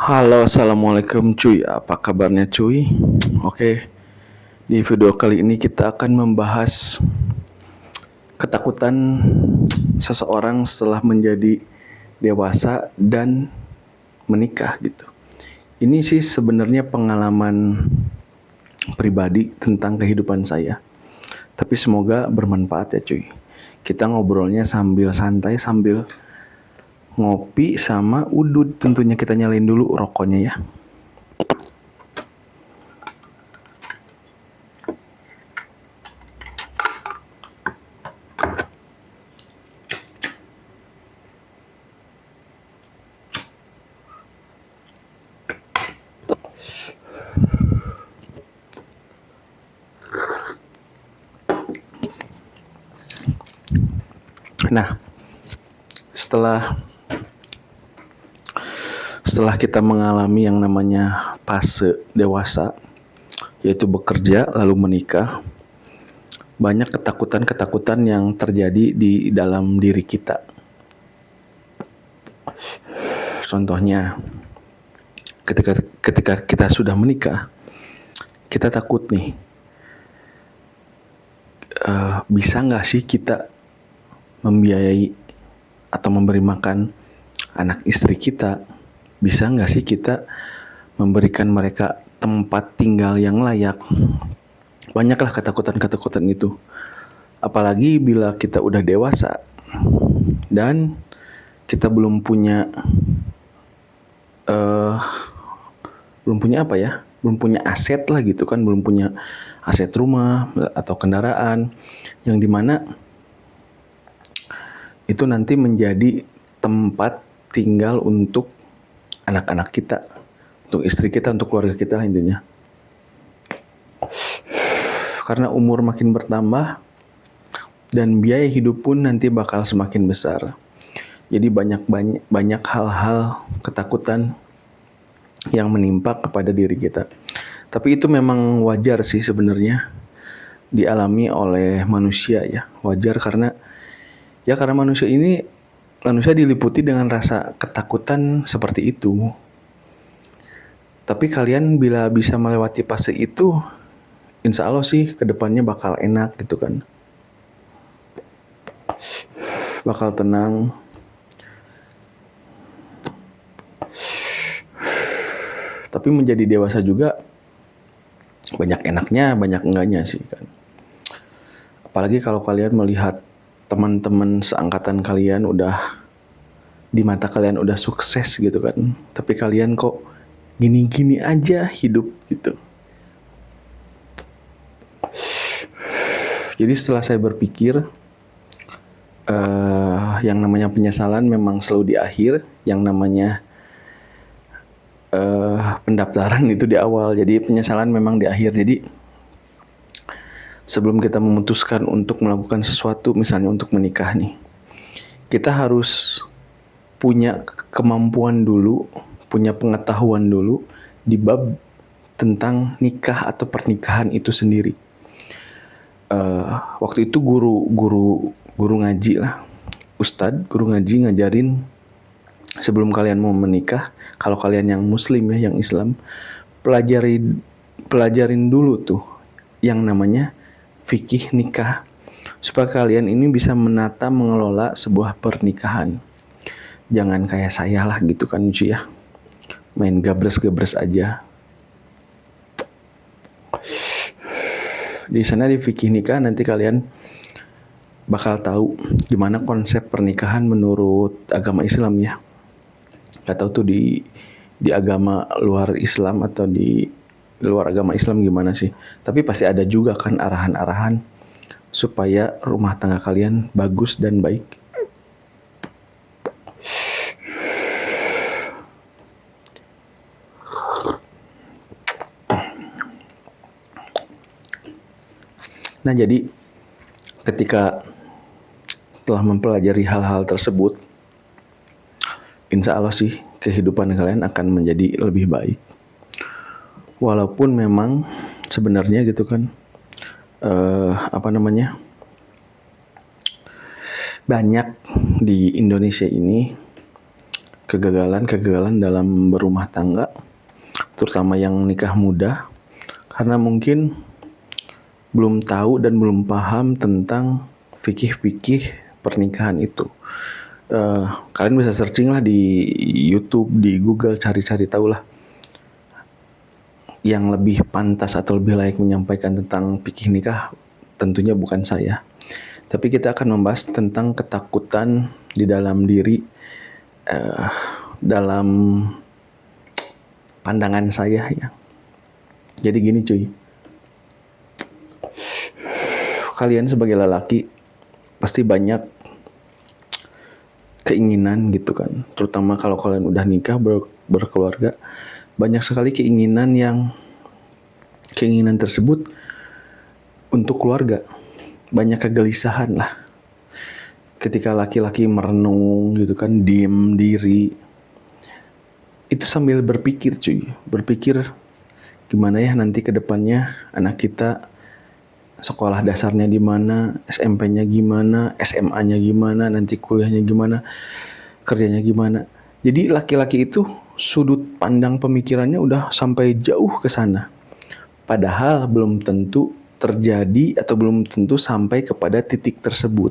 Halo, assalamualaikum cuy. Apa kabarnya cuy? Oke, di video kali ini kita akan membahas ketakutan seseorang setelah menjadi dewasa dan menikah gitu. Ini sih sebenarnya pengalaman pribadi tentang kehidupan saya. Tapi semoga bermanfaat ya cuy. Kita ngobrolnya sambil santai, sambil ngopi sama udut. Tentunya kita nyalain dulu rokoknya ya. Nah, setelah setelah kita mengalami yang namanya fase dewasa, yaitu bekerja lalu menikah, banyak ketakutan-ketakutan yang terjadi di dalam diri kita. Contohnya, ketika kita sudah menikah, kita takut nih, bisa nggak sih kita membiayai atau memberi makan anak istri kita? Bisa nggak sih kita memberikan mereka tempat tinggal yang layak? Banyaklah ketakutan-ketakutan itu. Apalagi bila kita udah dewasa dan kita belum punya apa ya? Belum punya aset lah gitu kan, belum punya aset rumah atau kendaraan yang dimana itu nanti menjadi tempat tinggal untuk anak-anak kita, untuk istri kita, untuk keluarga kita lah intinya. Karena umur makin bertambah dan biaya hidup pun nanti bakal semakin besar. Jadi banyak hal-hal ketakutan yang menimpa kepada diri kita. Tapi itu memang wajar sih sebenarnya dialami oleh manusia ya. Wajar karena manusia diliputi dengan rasa ketakutan seperti itu. Tapi kalian bila bisa melewati fase itu, insya Allah sih kedepannya bakal enak gitu kan. Bakal tenang. Tapi menjadi dewasa juga banyak enaknya, banyak enggaknya sih kan. Apalagi kalau kalian melihat teman-teman seangkatan kalian udah di mata kalian udah sukses gitu kan. Tapi kalian kok gini-gini aja hidup gitu. Jadi setelah saya berpikir, yang namanya penyesalan memang selalu di akhir, yang namanya pendaftaran itu di awal. Jadi penyesalan memang di akhir. Jadi sebelum kita memutuskan untuk melakukan sesuatu, misalnya untuk menikah nih, kita harus punya kemampuan dulu, punya pengetahuan dulu di bab tentang nikah atau pernikahan itu sendiri. Waktu itu guru ngaji lah, ustadz guru ngaji ngajarin sebelum kalian mau menikah, kalau kalian yang muslim ya, yang Islam, pelajarin dulu tuh yang namanya fikih nikah, supaya kalian ini bisa menata mengelola sebuah pernikahan. Jangan kayak saya lah gitu kan cuy ya, main gabres-gabres aja. Di sana di fikih nikah nanti kalian bakal tahu gimana konsep pernikahan menurut agama Islam ya. Gak tahu tuh di agama luar Islam atau di luar agama Islam gimana sih. Tapi pasti ada juga kan arahan-arahan supaya rumah tangga kalian bagus dan baik. Nah jadi ketika telah mempelajari hal-hal tersebut, insya Allah sih kehidupan kalian akan menjadi lebih baik. Walaupun memang sebenarnya gitu kan, banyak di Indonesia ini kegagalan dalam berumah tangga, terutama yang nikah muda, karena mungkin belum tahu dan belum paham tentang fikih-fikih pernikahan itu. Kalian bisa searching lah di YouTube, di Google, cari-cari tahu lah yang lebih pantas atau lebih layak menyampaikan tentang fikih nikah. Tentunya bukan saya, tapi kita akan membahas tentang ketakutan di dalam diri, dalam pandangan saya ya. Jadi gini cuy, kalian sebagai lelaki pasti banyak keinginan gitu kan, terutama kalau kalian udah nikah, berkeluarga, banyak sekali keinginan tersebut untuk keluarga. Banyak kegelisahan lah ketika laki-laki merenung gitu kan, diem diri, itu sambil berpikir gimana ya nanti ke depannya anak kita sekolah dasarnya di mana, SMP-nya gimana, SMA-nya gimana, nanti kuliahnya gimana, kerjanya gimana. Jadi laki-laki itu sudut pandang pemikirannya udah sampai jauh ke sana. Padahal belum tentu terjadi atau belum tentu sampai kepada titik tersebut.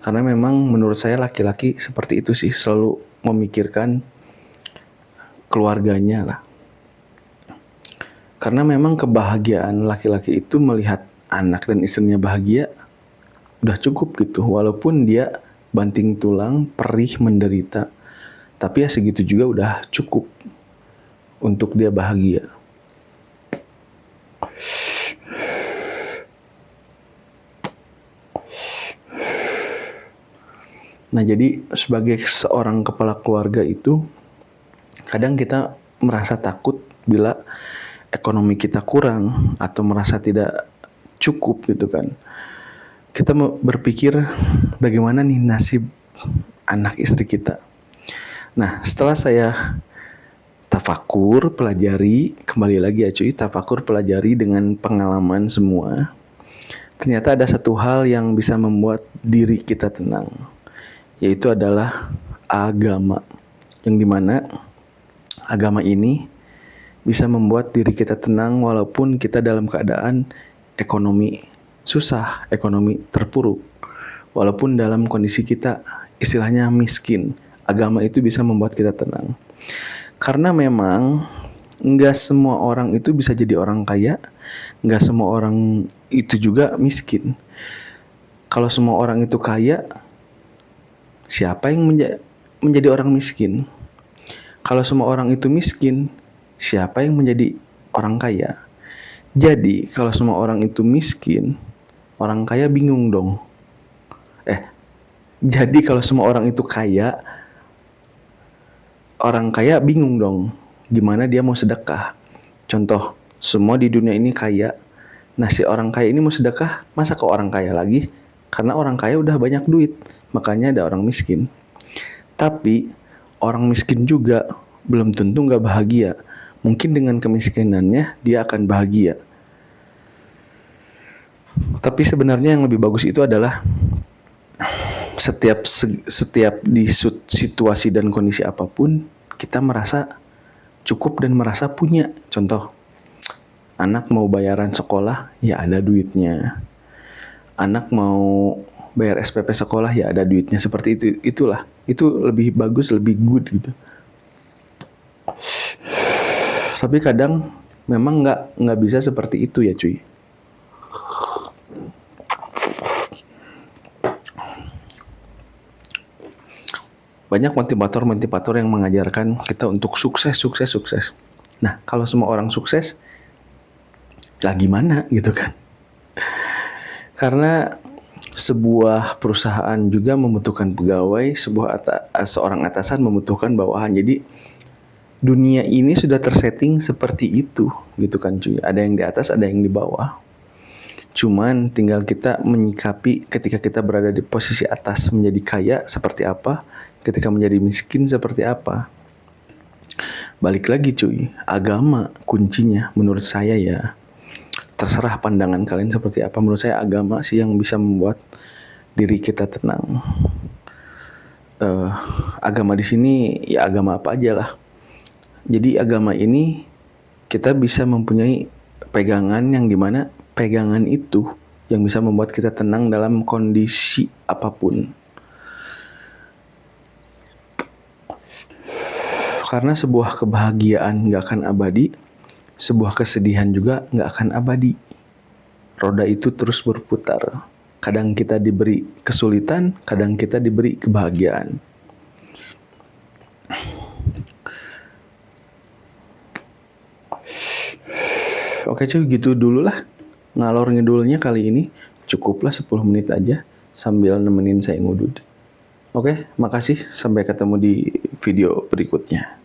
Karena memang menurut saya laki-laki seperti itu sih, selalu memikirkan keluarganya lah. Karena memang kebahagiaan laki-laki itu melihat anak dan istrinya bahagia udah cukup gitu. Walaupun dia banting tulang, perih, menderita, tapi ya segitu juga udah cukup untuk dia bahagia. Nah, jadi sebagai seorang kepala keluarga itu kadang kita merasa takut bila ekonomi kita kurang atau merasa tidak cukup gitu kan. Kita berpikir bagaimana nih nasib anak istri kita. Nah, setelah saya tafakur, pelajari, kembali lagi ya cuy, tafakur, pelajari dengan pengalaman semua, ternyata ada satu hal yang bisa membuat diri kita tenang, yaitu adalah agama. Yang dimana agama ini bisa membuat diri kita tenang walaupun kita dalam keadaan ekonomi susah, ekonomi terpuruk. Walaupun dalam kondisi kita istilahnya miskin, agama itu bisa membuat kita tenang. Karena memang nggak semua orang itu bisa jadi orang kaya, nggak semua orang itu juga miskin. Kalau semua orang itu kaya, siapa yang menjadi orang miskin? Kalau semua orang itu miskin, siapa yang menjadi orang kaya? Jadi kalau semua orang itu miskin, orang kaya bingung dong. Jadi kalau semua orang itu kaya, orang kaya bingung dong gimana dia mau sedekah. Contoh, semua di dunia ini kaya. Nah, si orang kaya ini mau sedekah, masa ke orang kaya lagi? Karena orang kaya udah banyak duit, makanya ada orang miskin. Tapi orang miskin juga belum tentu gak bahagia. Mungkin dengan kemiskinannya dia akan bahagia. Tapi sebenarnya yang lebih bagus itu adalah setiap di situasi dan kondisi apapun kita merasa cukup dan merasa punya. Contoh, anak mau bayaran sekolah, ya ada duitnya. Anak mau bayar SPP sekolah, ya ada duitnya. Seperti itu, itulah. Itu lebih bagus, lebih good gitu. Tapi kadang memang nggak bisa seperti itu ya cuy. Banyak motivator yang mengajarkan kita untuk sukses. Nah, kalau semua orang sukses, lah gimana gitu kan? Karena sebuah perusahaan juga membutuhkan pegawai, seorang atasan membutuhkan bawahan. Jadi dunia ini sudah tersetting seperti itu gitu kan cuy. Ada yang di atas, ada yang di bawah. Cuman tinggal kita menyikapi ketika kita berada di posisi atas menjadi kaya seperti apa, ketika menjadi miskin seperti apa. Balik lagi cuy, agama kuncinya menurut saya ya. Terserah pandangan kalian seperti apa. Menurut saya agama sih yang bisa membuat diri kita tenang. agama di sini ya agama apa aja lah. Jadi agama ini kita bisa mempunyai pegangan yang dimana pegangan itu yang bisa membuat kita tenang dalam kondisi apapun. Karena sebuah kebahagiaan gak akan abadi, sebuah kesedihan juga gak akan abadi. Roda itu terus berputar. Kadang kita diberi kesulitan, kadang kita diberi kebahagiaan. Oke cuy, gitu dulu lah ngalor ngidulnya kali ini. Cukuplah 10 menit aja sambil nemenin saya ngudud. Oke, makasih. Sampai ketemu di video berikutnya.